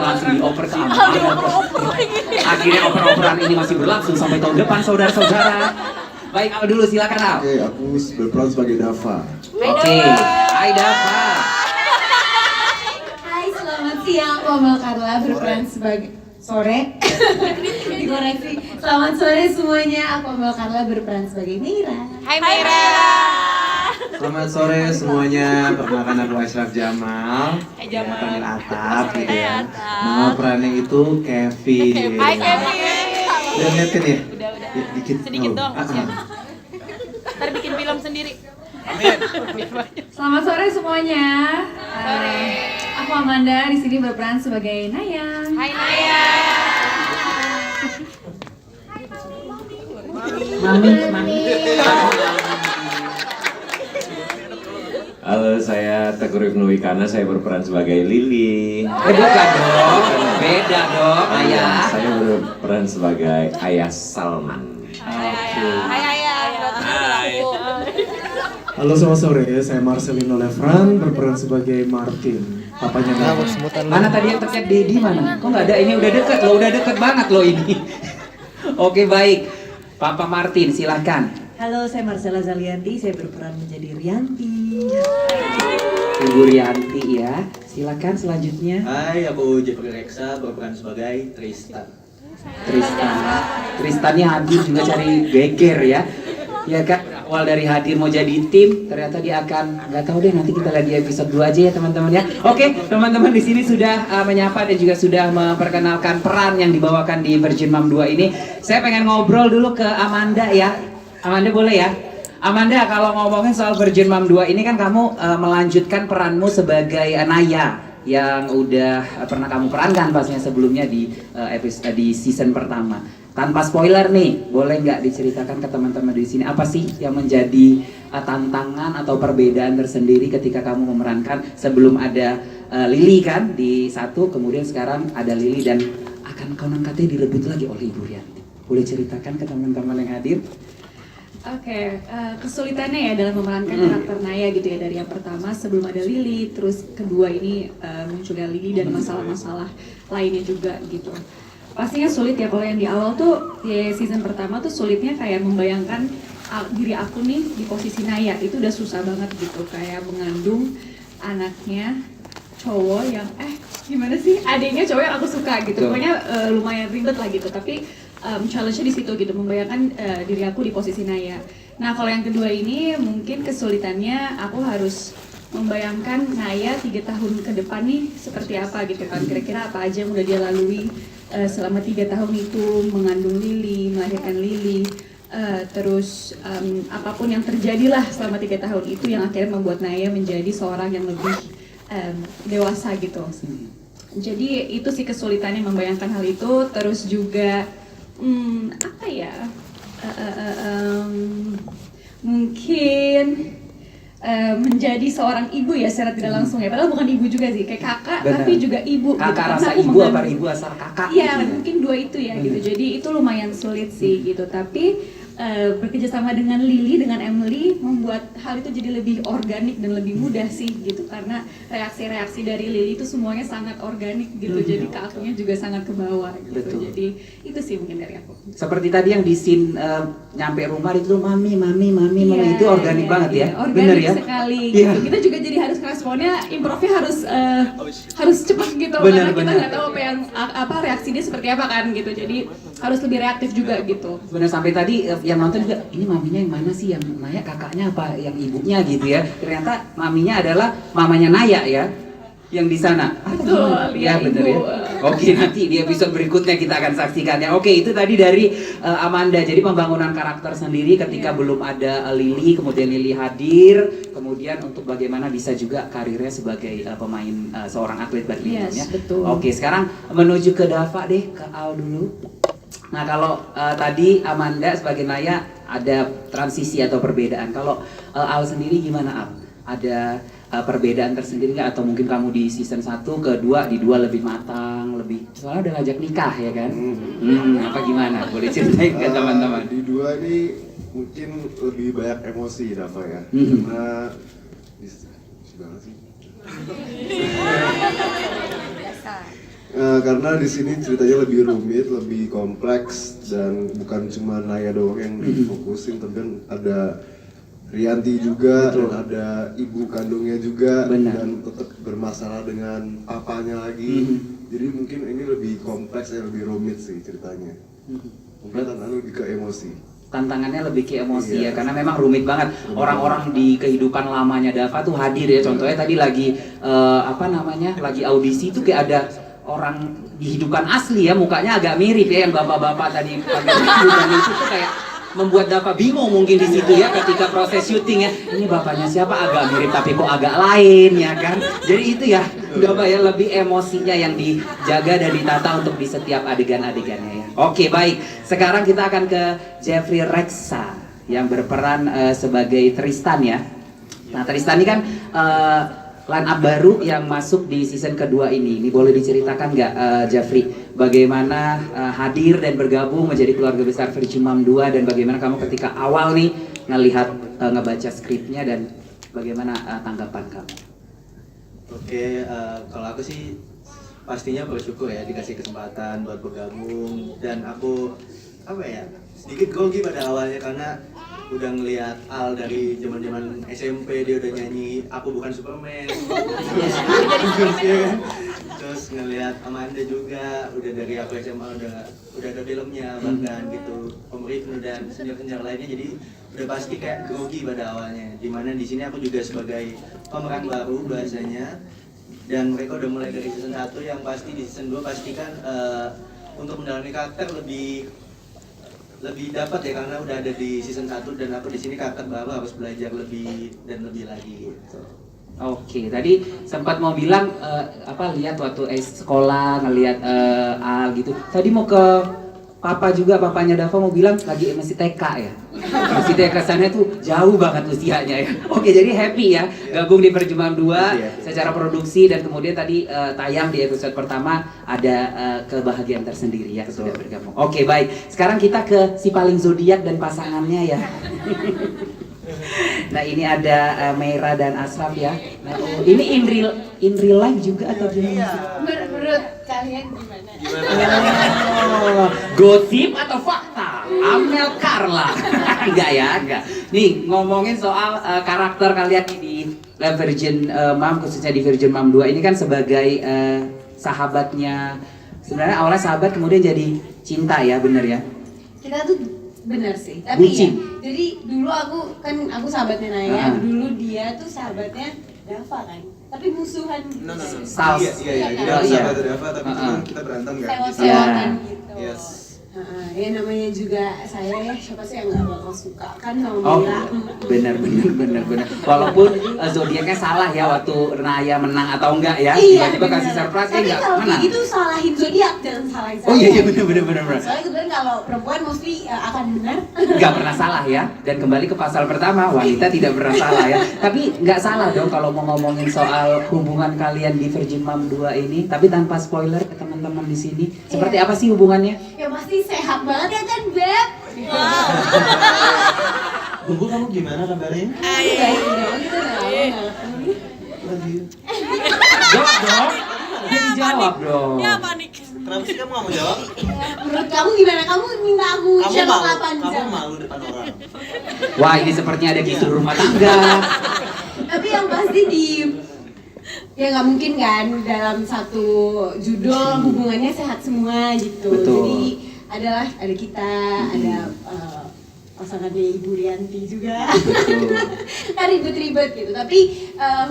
langsung dioper ke Amanda. Akhirnya oper-operan ini masih berlangsung sampai tahun depan, saudara-saudara. Baik, Al dulu, silakan Al. Oke, aku berperan sebagai Dava. Oke, hai Dava. Hai, selamat siang. Aku Amal Carla berperan sebagai sore. Dikoreksi. Selamat sore semuanya. Aku Amal Carla berperan sebagai Mira. Hai Mira. Selamat sore semuanya, perkenalkan aku Ashraf Jamal. Hai Jamal. Panggil Atap gitu ya. Atap. Nama perannya itu Kevin. Hai Kevin. Udah ngeliatin ya? Udah. Ya, dikit. Sedikit Oh. doang Mas ya. Ntar bikin film sendiri. Selamat sore semuanya. Sore. Aku Amanda di sini berperan sebagai Nayang. Hai Naya. Mami. Halo, saya Teguh Ibnu Wikana, saya berperan sebagai Lili. Bukan dong, beda dong, ayah. Saya berperan sebagai Ayah Salman. Hai Ayah. Hai. Halo, selamat sore. Saya Marcelino Lefran berperan sebagai Martin, papanya Dava. Mana tadi yang terkait Dedi mana? Kok nggak ada? Ini udah deket banget loh ini. Oke, baik. Papa Martin, silahkan. Halo, saya Marcella Zalianti, saya berperan menjadi Rianti. Ibu Rianti ya, silakan selanjutnya. Hai, aku Jeffrey Reksa berperan sebagai Tristan. Tristannya hadir juga cari geger ya. Ya kan, awal dari hadir mau jadi tim, ternyata dia akan nggak tahu deh, nanti kita lihat di episode 2 aja ya teman-teman ya. Oke, teman-teman di sini sudah menyapa dan juga sudah memperkenalkan peran yang dibawakan di Virgin Mom 2 ini. Saya pengen ngobrol dulu ke Amanda ya. Amanda boleh ya? Amanda, kalau ngomongin soal Virgin Mom 2 ini kan kamu melanjutkan peranmu sebagai Naya yang udah pernah kamu perankan pastinya sebelumnya di episode di season pertama. Tanpa spoiler nih, boleh nggak diceritakan ke teman-teman di sini apa sih yang menjadi tantangan atau perbedaan tersendiri ketika kamu memerankan sebelum ada Lily kan di satu, kemudian sekarang ada Lily dan akan konon katanya direbut lagi oleh Ibu Rianti. Boleh ceritakan ke teman-teman yang hadir? Oke, kesulitannya ya dalam memerankan karakter Naya gitu ya, dari yang pertama sebelum ada Lily, terus kedua ini munculnya Lily dan masalah-masalah lainnya juga gitu. Pastinya sulit ya, kalau yang di awal tuh di season pertama tuh sulitnya kayak membayangkan diri aku nih di posisi Naya, itu udah susah banget gitu, kayak mengandung anaknya cowok yang gimana sih, adiknya cowok yang aku suka gitu. Pokoknya lumayan ribet lah gitu, tapi challenge-nya di situ gitu, membayangkan diri aku di posisi Naya. Nah, kalau yang kedua ini mungkin kesulitannya aku harus membayangkan Naya 3 tahun ke depan nih seperti apa gitu kan, kira-kira apa aja yang udah dia lalui selama 3 tahun itu, mengandung Lily, melahirkan Lily, terus apapun yang terjadilah selama 3 tahun itu yang akhirnya membuat Naya menjadi seorang yang lebih dewasa gitu. Jadi itu sih kesulitannya membayangkan hal itu, terus juga apa ya, mungkin menjadi seorang ibu ya secara tidak langsung ya, padahal bukan ibu juga sih, kayak kakak. Benar. Tapi juga ibu. Kakak gitu. rasa ibu apa ibu asal kakak? Iya, mungkin dua itu ya gitu. Jadi itu lumayan sulit sih gitu. Tapi bekerjasama dengan Lily, dengan Emily membuat hal itu jadi lebih organik dan lebih mudah sih gitu, karena reaksi-reaksi dari Lily itu semuanya sangat organik gitu. Jadi ke akunya juga sangat ke bawah gitu. Betul. Jadi itu sih mungkin dari aku. Seperti tadi yang di scene nyampe rumah itu mami Iya, itu organik banget ya. Organik Bener ya? sekali Iya. gitu. Kita juga jadi harus responnya, improvnya harus cepat gitu. Bener, Karena kita bener. nggak tahu apa reaksi dia seperti apa kan gitu. Jadi harus lebih reaktif juga gitu. Benar, sampai tadi yang nonton juga, ini maminya yang mana sih, yang Naya kakaknya apa yang ibunya gitu ya. Ternyata maminya adalah mamanya Naya ya, yang di sana. Betul, Iya ya, benar Ibu. ya. Oke, nanti di episode berikutnya kita akan saksikan ya. Oke, itu tadi dari Amanda. Jadi pembangunan karakter sendiri ketika belum ada Lily, kemudian Lily hadir, kemudian untuk bagaimana bisa juga karirnya sebagai pemain seorang atlet badminton ya. Yes, betul. Oke, sekarang menuju ke Dava deh, ke Al dulu. Nah, kalau tadi Amanda sebagai Naya ada transisi atau perbedaan. Kalau Al sendiri gimana Al? Ada perbedaan tersendiri nggak? Atau mungkin kamu di season 1 ke 2 di 2 lebih matang, lebih soalnya udah ngajak nikah ya kan? Apa gimana? Boleh ceritain ke teman-teman. Di 2 ini mungkin lebih banyak emosi Dava ya. Karena banget sih. Karena di sini ceritanya lebih rumit, lebih kompleks, dan bukan cuma Naya doang yang difokusin, tapi kan ada Rianti juga, dan ada ibu kandungnya juga, dan tetap bermasalah dengan papanya lagi. Jadi mungkin ini lebih kompleks, lebih rumit sih ceritanya. Mungkin tantangannya lebih ke emosi. Tantangannya lebih ke emosi ya, karena memang rumit banget. Orang-orang di kehidupan lamanya Dava tuh hadir ya. Contohnya tadi lagi lagi audisi tuh kayak ada orang di kehidupan asli ya, mukanya agak mirip ya, yang bapak-bapak tadi dan itu tuh kayak membuat Dava bingung mungkin di situ ya ketika proses syuting ya. Ini bapaknya siapa, agak mirip tapi kok agak lain ya kan. Jadi itu ya Dava ya, lebih emosinya yang dijaga dan ditata untuk di setiap adegan-adegannya ya. Oke, baik. Sekarang kita akan ke Jeffrey Reksa yang berperan sebagai Tristan ya. Nah, Tristan ini kan line up baru yang masuk di season kedua ini. Ini boleh diceritakan nggak Jeffrey, bagaimana hadir dan bergabung menjadi keluarga besar Virgin Mom 2, dan bagaimana kamu ketika awal nih ngelihat ngebaca skripnya, dan bagaimana tanggapan kamu? Oke, kalau aku sih pastinya bersyukur ya dikasih kesempatan buat bergabung, dan aku sedikit grogi pada awalnya karena udah ngelihat Al dari zaman SMP, dia udah nyanyi Aku Bukan Superman. Terus ngelihat Amanda juga udah dari aku SMA udah ada filmnya bahkan gitu, Om Rifnu dan senior-senior lainnya, jadi udah pasti kayak grogi pada awalnya. Dimana di sini aku juga sebagai pemeran baru bahasanya, dan mereka udah mulai dari season 1, yang pasti di season 2 pastikan untuk mendalami karakter lebih dapat ya, karena udah ada di season 1 dan aku di sini karakter baru harus belajar lebih dan lebih lagi gitu. Oke, tadi sempat mau bilang lihat waktu sekolah ngelihat Al gitu. Tadi mau ke papa juga, papanya Dava mau bilang lagi masih TK ya. Masih TK sana tuh jauh banget usianya ya. Oke, jadi happy ya gabung di Virgin Mom 2 secara produksi, dan kemudian tadi tayang di episode pertama ada kebahagiaan tersendiri ya sudah bergabung. Oke, baik. Sekarang kita ke si paling zodiak dan pasangannya ya. Nah, ini ada Meira dan Ashraf ya. Nah, ini in real life juga atau gimana? Menurut kalian gimana? Gosip atau fakta? Amel Carla. Enggak. Nih, ngomongin soal karakter kalian di Virgin Mom, khususnya di Virgin Mom 2 ini kan sebagai sahabatnya. Sebenarnya awalnya sahabat kemudian jadi cinta ya, bener ya? Kita tuh bener sih, tapi Bucin. ya, jadi dulu aku sahabatnya Naya, dulu dia tuh sahabatnya Dava kan, tapi musuhan gitu. Saus. Iya, jadi aku sahabat Dava, tapi kita berantem kan? Sewa-sewakan gitu. Yes. Ya namanya juga saya ya, siapa sih yang gak bakal suka kan sama Oh, Mira. bener. Walaupun zodiaknya salah ya waktu Naya menang atau enggak ya, Iya, tiba-tiba kasih bener. surprise Tapi enggak kalau menang. kayak gitu salahin zodiak, jangan salahin saya. Oh iya bener. Soalnya kebetulan kalau perempuan mesti akan benar. Nggak pernah salah ya. Dan kembali ke pasal pertama, wanita tidak pernah salah ya. Tapi nggak salah dong kalau mau ngomongin soal hubungan kalian di Virgin Mom 2 ini. Tapi tanpa spoiler ke teman-teman di sini, seperti apa sih hubungannya? Ya pasti sehat banget ya kan, Beb? Bumbu, kamu gimana kabarnya? Baik dong, gitu dong. Jawab dong. Jadi jawab dong. Ya panik. Kenapa sih kamu gak mau jawab? Menurut kamu gimana? Kamu minta aku jawab 8 Kamu jam. malu depan orang. Wah, ini sepertinya ada kisah rumah tangga. Tapi yang pasti ya nggak mungkin kan dalam satu judul hubungannya sehat semua gitu. Betul. Jadi ada kita, ada pasangannya Ibu Rianti juga. Kan ribet-ribet gitu. Tapi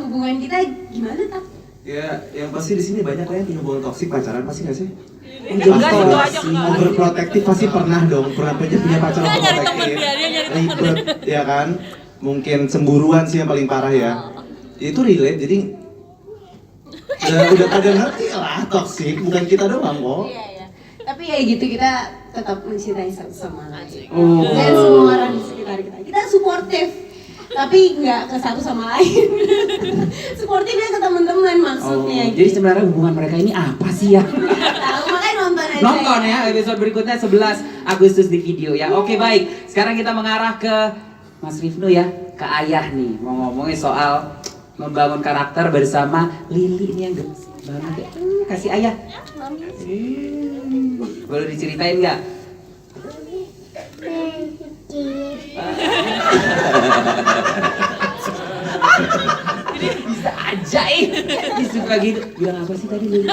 hubungan kita gimana tak? Ya, yang pasti di sini banyak yang punya hubungan toksik pacaran pasti nggak sih? Enggak, itu aja enggak. Overprotective pasti pernah dong, pernah punya pacar Dia nyari temen overprotective. dia nyari temen. Ribet, ya kan? Mungkin cemburuan sih yang paling parah ya. Itu relate, jadi udah pada ngerti lah toksik, bukan kita doang kok. Iya. Tapi ya gitu, kita tetap mencintai satu sama lain. Oh. Dan semua orang di sekitar kita. Kita suportif, tapi nggak ke satu sama lain. Suportifnya ke teman-teman maksudnya. Jadi sebenarnya hubungan mereka ini apa sih ya? Tahu, makanya nonton aja. Nonton ya episode berikutnya 11 Agustus di video ya. Oke, baik. Sekarang kita mengarah ke Mas Rifnu ya, ke ayah nih. Mau ngomongin soal membangun karakter bersama Lili ini yang banget ya. Kasih ayah. Boleh diceritain nggak? Bisa aja disuka gitu. Bilang apa sih tadi lu?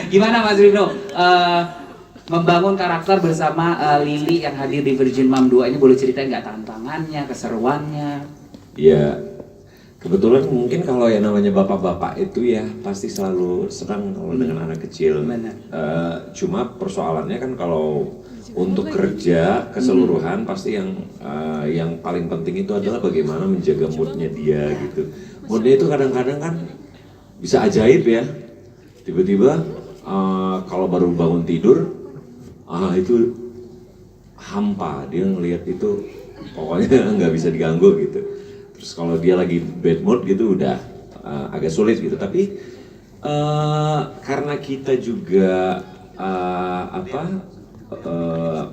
Gimana Mas Rino? Membangun karakter bersama Lily yang hadir di Virgin Mom 2 ini, boleh ceritain nggak tantangannya, keseruannya? Ya, kebetulan mungkin kalau yang namanya bapak-bapak itu ya pasti selalu senang kalau dengan anak kecil. Benar. Cuma persoalannya kan kalau untuk kerja keseluruhan pasti yang paling penting itu adalah bagaimana menjaga moodnya dia gitu. Moodnya itu kadang-kadang kan bisa ajaib ya. Tiba-tiba kalau baru bangun tidur, itu hampa, dia ngelihat itu pokoknya nggak bisa diganggu gitu. Terus kalau dia lagi bad mood gitu udah agak sulit gitu. Tapi karena kita juga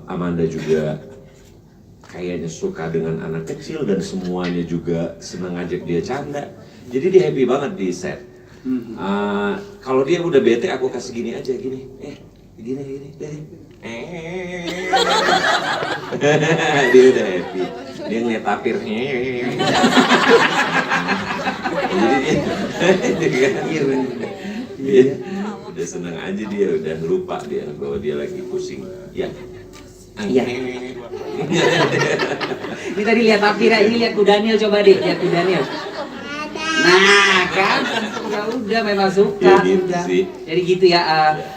Amanda juga kayaknya suka dengan anak kecil dan semuanya juga senang ngajak dia canda, jadi dia happy banget di set. Kalau dia udah bete aku kasih gini aja, gini deh. Dia udah happy, dia ngeliat tapir. Jadi dia udah seneng aja, dia udah lupa dia bahwa dia lagi pusing. Ya. Iya. Ini tadi lihat tapir, ini lihat ku Daniel, coba deh, lihat ku Daniel. Nah kan, ya udah memang suka. Ya, gitu udah. sih. Jadi gitu ya,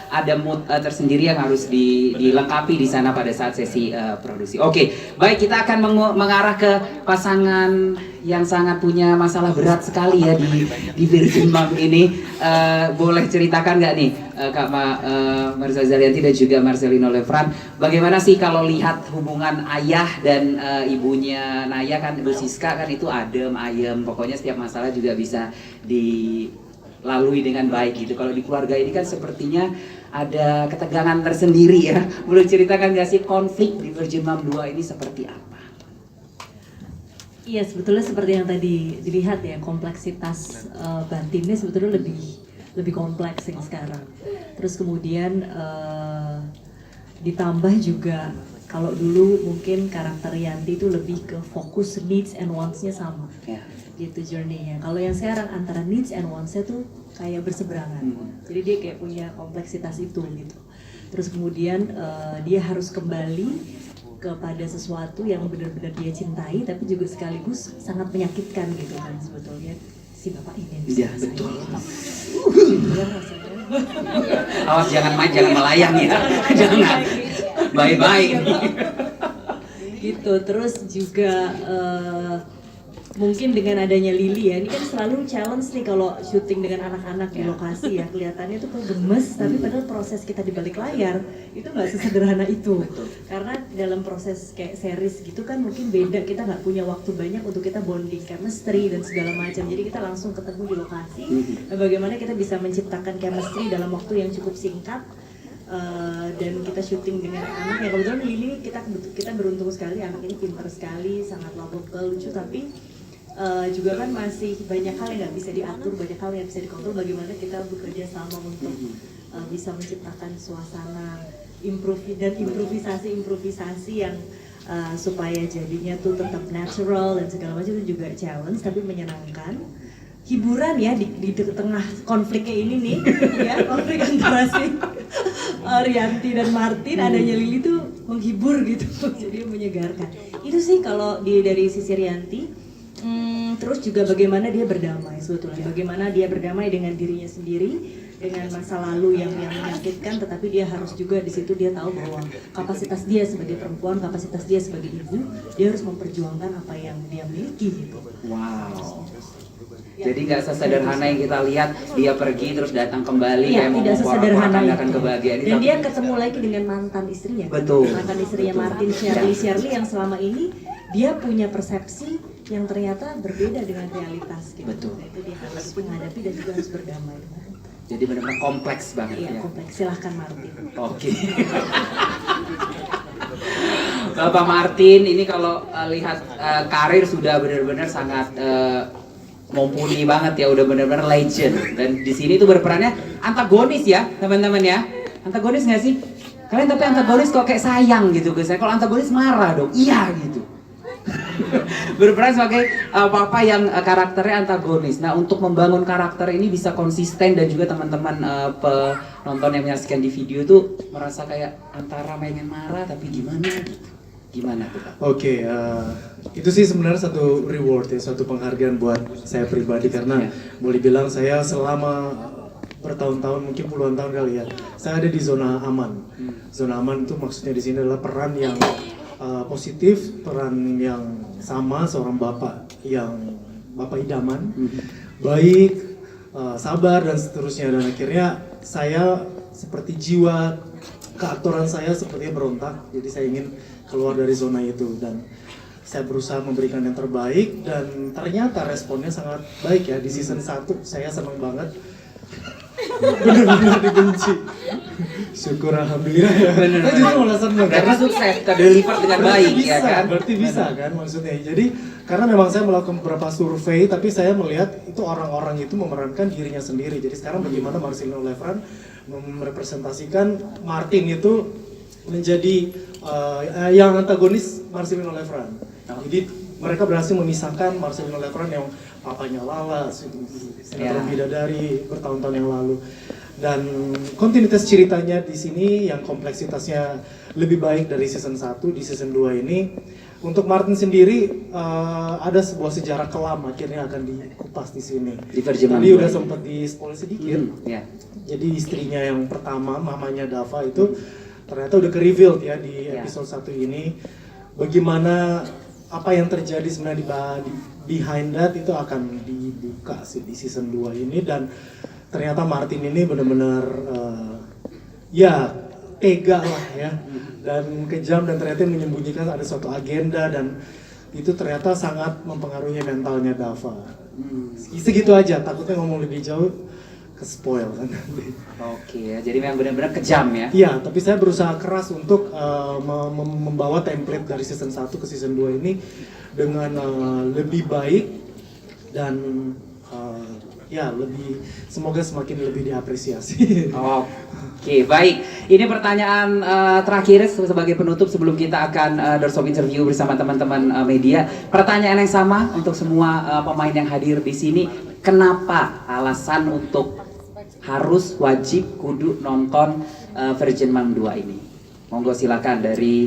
ada mood tersendiri yang harus dilengkapi di sana pada saat sesi produksi. Oke, baik, kita akan mengarah ke pasangan yang sangat punya masalah berat sekali ya di Virgin Mom ini. Boleh ceritakan nggak nih Kak Marza Zalianty dan juga Marcelino Lefran, bagaimana sih kalau lihat hubungan ayah dan ibunya Naya kan, Ibu Siska kan itu adem ayem, pokoknya setiap masalah juga bisa dilalui dengan baik gitu. Kalau di keluarga ini kan sepertinya ada ketegangan tersendiri ya. Boleh ceritakan nggak sih konflik di Virgin Mom 2 ini seperti apa? Iya, sebetulnya seperti yang tadi dilihat ya, kompleksitas batinnya sebetulnya lebih kompleks yang sekarang. Terus kemudian ditambah juga kalau dulu mungkin karakter Yanti itu lebih ke fokus needs and wants-nya sama, gitu journey-nya. Kalau yang sekarang antara needs and wants-nya tuh kayak berseberangan. Jadi dia kayak punya kompleksitas itu gitu. Terus kemudian dia harus kembali kepada sesuatu yang benar-benar dia cintai, tapi juga sekaligus sangat menyakitkan gitu kan sebetulnya si bapak ini. Iya betul. Gitu ya rasanya. Awas jangan melayang ya. Jangan. Bye-bye. Gitu. Terus juga mungkin dengan adanya Lily ya, ini kan selalu challenge nih kalau syuting dengan anak-anak di lokasi ya, kelihatannya tuh kok gemes, tapi padahal proses kita di balik layar itu nggak sesederhana itu. Karena dalam proses kayak series gitu kan mungkin beda, kita nggak punya waktu banyak untuk kita bonding, chemistry dan segala macam. Jadi kita langsung ketemu di lokasi. Nah, bagaimana kita bisa menciptakan chemistry dalam waktu yang cukup singkat. Dan kita syuting dengan anak yang kebetulan Lily kita beruntung sekali, anak ini pintar sekali, sangat lovable, lucu, tapi juga kan masih banyak hal yang nggak bisa diatur, banyak hal yang bisa dikontrol. Bagaimana kita bekerja sama untuk bisa menciptakan suasana improvisasi yang supaya jadinya tuh tetap natural dan segala macam, itu juga challenge tapi menyenangkan. Hiburan ya di tengah konfliknya ini nih ya, konflik antara si Rianti dan Martin, adanya Lily tuh menghibur gitu, jadi menyegarkan. Itu sih kalau dari sisi Rianti. Terus juga bagaimana dia berdamai sebetulnya, bagaimana dia berdamai dengan dirinya sendiri, dengan masa lalu yang menyakitkan, tetapi dia harus juga di situ dia tahu bahwa kapasitas dia sebagai perempuan, kapasitas dia sebagai ibu, dia harus memperjuangkan apa yang dia miliki gitu. Wow. Jadi nggak sesederhana yang kita lihat, dia pergi terus datang kembali ya, kayak tidak sesederhana memporak-porandakan kebahagiaan. Dan dia ketemu lagi dengan mantan istrinya. Betul. Mantan istrinya Martin, Shirley yang selama ini dia punya persepsi yang ternyata berbeda dengan realitas gitu. Betul. Itu dia harus menghadapi dan juga harus berdamai dengan itu. Jadi benar-benar kompleks banget Iya, ya. kompleks. Silahkan Martin. Oke. Bapak Martin ini kalau lihat karir sudah benar-benar sangat mumpuni banget ya, udah bener-bener legend. Dan di sini tuh berperannya antagonis ya teman-teman ya. Antagonis nggak sih? Kalian tapi antagonis kok kayak sayang gitu guys. Kalau antagonis marah dong, iya gitu. Berperan sebagai papa yang karakternya antagonis. Nah, untuk membangun karakter ini bisa konsisten dan juga teman-teman penonton yang menyaksikan di video tuh merasa kayak antara pengen marah tapi gimana gitu. Gimana tuh Pak? Oke, itu sih sebenarnya satu reward ya, suatu penghargaan buat saya pribadi karena boleh bilang saya selama bertahun-tahun, mungkin puluhan tahun kali ya, saya ada di zona aman. Zona aman itu maksudnya di sini adalah peran yang positif, peran yang sama seorang bapak yang bapak idaman, baik, sabar dan seterusnya. Dan akhirnya saya seperti jiwa keaktoran saya sepertinya berontak, jadi saya ingin keluar dari zona itu dan saya berusaha memberikan yang terbaik dan ternyata responnya sangat baik ya. Di season 1 saya senang banget, benar-benar dibenci. Syukur alhamdulillah ya. Saya justru malah senang karena sukses, terdeliver dengan baik bisa, ya kan. Berarti bisa kan maksudnya. Jadi karena memang saya melakukan beberapa survei tapi saya melihat itu orang-orang itu memerankan dirinya sendiri. Jadi sekarang bagaimana Marcelino Lefran merepresentasikan Martin itu menjadi yang antagonis Marcelino Lefran. Jadi mereka berhasil memisahkan Marcelino Lefran yang papanya Lala, sinetron Bidadari bertahun-tahun yang lalu. Dan kontinuitas ceritanya di sini yang kompleksitasnya lebih baik dari season 1 di season 2 ini. Untuk Martin sendiri ada sebuah sejarah kelam akhirnya akan dikupas di sini. Tadi udah sempat di-spoil sedikit. Jadi istrinya yang pertama, mamanya Dava itu ternyata udah ke-revealed ya di episode 1 ini. Bagaimana apa yang terjadi sebenarnya di behind that itu akan dibuka sih di season 2 ini. Dan ternyata Martin ini benar-benar ya tega lah ya dan kejam dan ternyata menyembunyikan ada suatu agenda dan itu ternyata sangat mempengaruhi mentalnya Dava. Segitu aja, takutnya ngomong lebih jauh ke spoil kan. Oke ya, jadi memang benar-benar kejam ya. Iya, tapi saya berusaha keras untuk membawa template dari season 1 ke season 2 ini dengan lebih baik dan ya lebih, semoga semakin lebih diapresiasi. Oke, baik. Ini pertanyaan terakhir sebagai penutup sebelum kita akan doorstop interview bersama teman-teman media. Pertanyaan yang sama untuk semua pemain yang hadir di sini. Kenapa alasan untuk harus wajib kudu nonton Virgin Mom 2 ini? Monggo silakan dari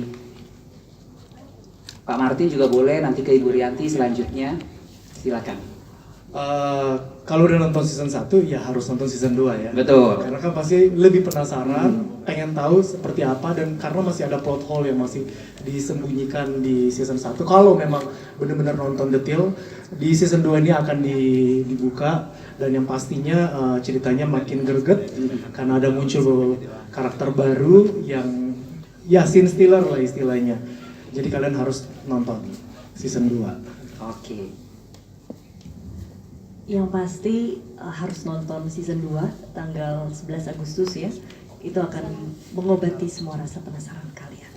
Pak Martin juga boleh, nanti ke Ibu Rianti selanjutnya. Silakan. Kalau udah nonton season 1 ya harus nonton season 2 ya. Betul. Karena kan pasti lebih penasaran, pengen tahu seperti apa dan karena masih ada plot hole yang masih disembunyikan di season 1. Kalau memang benar-benar nonton detail, di season 2 ini akan dibuka dan yang pastinya ceritanya makin greget karena ada muncul karakter baru yang ya scene stealer lah istilahnya. Jadi kalian harus nonton season 2. Oke. Yang pasti harus nonton season 2 tanggal 11 Agustus ya. Itu akan mengobati semua rasa penasaran kalian.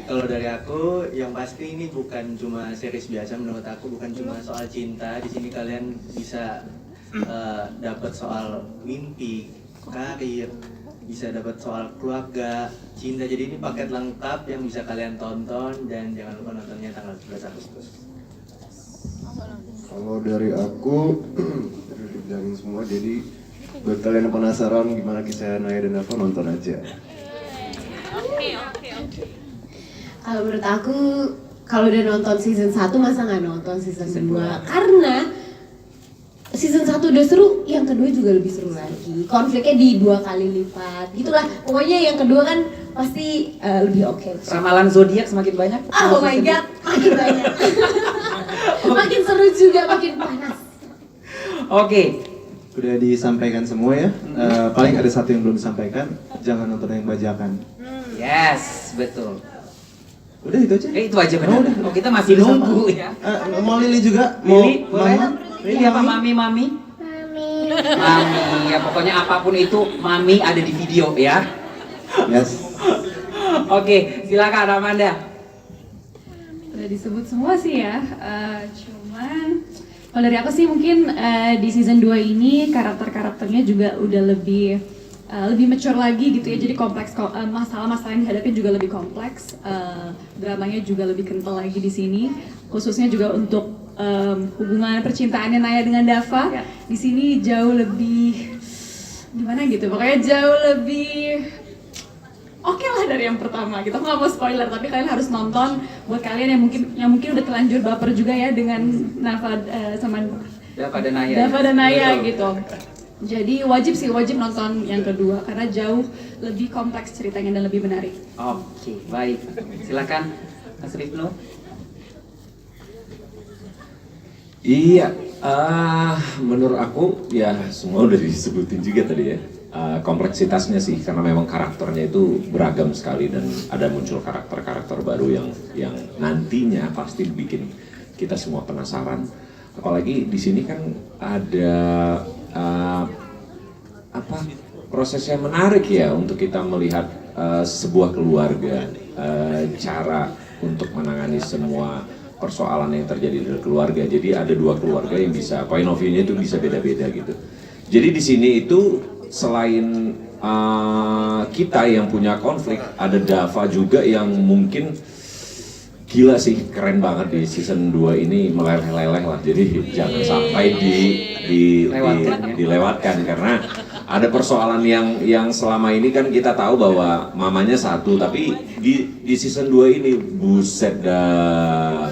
Kalau dari aku, yang pasti ini bukan cuma series biasa menurut aku, bukan cuma soal cinta. Di sini kalian bisa dapat soal mimpi, karir, bisa dapat soal keluarga, cinta. Jadi ini paket lengkap yang bisa kalian tonton dan jangan lupa nontonnya tanggal 11 Agustus. Kalau dari aku, udah dibilangin semua, jadi buat kalian yang penasaran gimana kisah Naya dan Dava, nonton aja. Oke. Kalau menurut aku, kalau udah nonton season 1 masa nggak nonton season 2? Karena season 1 udah seru, yang kedua juga lebih seru lagi. Konfliknya di 2 kali lipat. Gitulah, pokoknya yang kedua kan pasti lebih oke. Ramalan zodiak semakin banyak. Oh my god, makin banyak. Makin seru juga, makin panas. Oke. Udah disampaikan semua ya. Paling ada satu yang belum disampaikan, jangan nonton yang bajakan. Yes, betul. Udah itu aja. Itu aja benar. Oh, kita masih nunggu ya. Mau Lili juga? Lili, boleh? Mama? Lili apa Mami? Mami, ya pokoknya apapun itu Mami ada di video ya. Yes. Oke, silakan Amanda. Udah disebut semua sih ya, cuman kalau dari aku sih mungkin di season 2 ini karakter-karakternya juga udah lebih mature lagi gitu ya, jadi kompleks, masalah-masalah yang dihadapi juga lebih kompleks, dramanya juga lebih kental lagi di sini, khususnya juga untuk hubungan percintaannya Naya dengan Dava di sini jauh lebih gimana gitu, pokoknya jauh lebih oke lah dari yang pertama gitu. Aku nggak mau spoiler, tapi kalian harus nonton. Buat kalian yang mungkin udah terlanjur baper juga ya dengan Dava sama Dava dan Naya gitu. Jadi wajib nonton yang kedua karena jauh lebih kompleks ceritanya dan lebih menarik. Oke, baik. Silakan Mas Rifnu. Iya, menurut aku ya semua udah disebutin juga tadi ya. Kompleksitasnya sih karena memang karakternya itu beragam sekali dan ada muncul karakter-karakter baru yang nantinya pasti bikin kita semua penasaran. Apalagi di sini kan ada proses yang menarik ya untuk kita melihat sebuah keluarga, cara untuk menangani semua persoalan yang terjadi di keluarga. Jadi ada dua keluarga yang bisa point of view-nya itu bisa beda-beda gitu. Jadi di sini itu selain kita yang punya konflik, ada Dava juga yang mungkin gila sih, keren banget di season 2 ini, meleleh-leleh lah. Jadi jangan sampai dilewatkan karena ada persoalan yang selama ini kan kita tahu bahwa mamanya satu, tapi di season 2 ini buset dah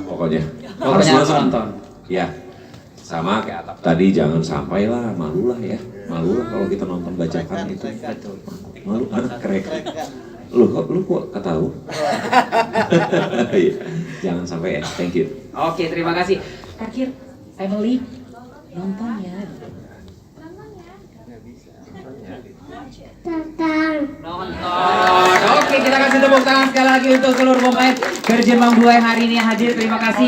pokoknya harus nonton. Ya. Sama kayak tadi, jangan sampai lah, malu lah kalau kita nonton bajakan itu. Malu, keren. Lu kok ketahu? Jangan sampai ya, thank you. Oke, terima kasih. Akhir, family, nonton ya. Nonton. Oke, kita kasih tepuk tangan sekali lagi untuk seluruh pemain Virgin Mom 2 yang hari ini hadir. Terima kasih.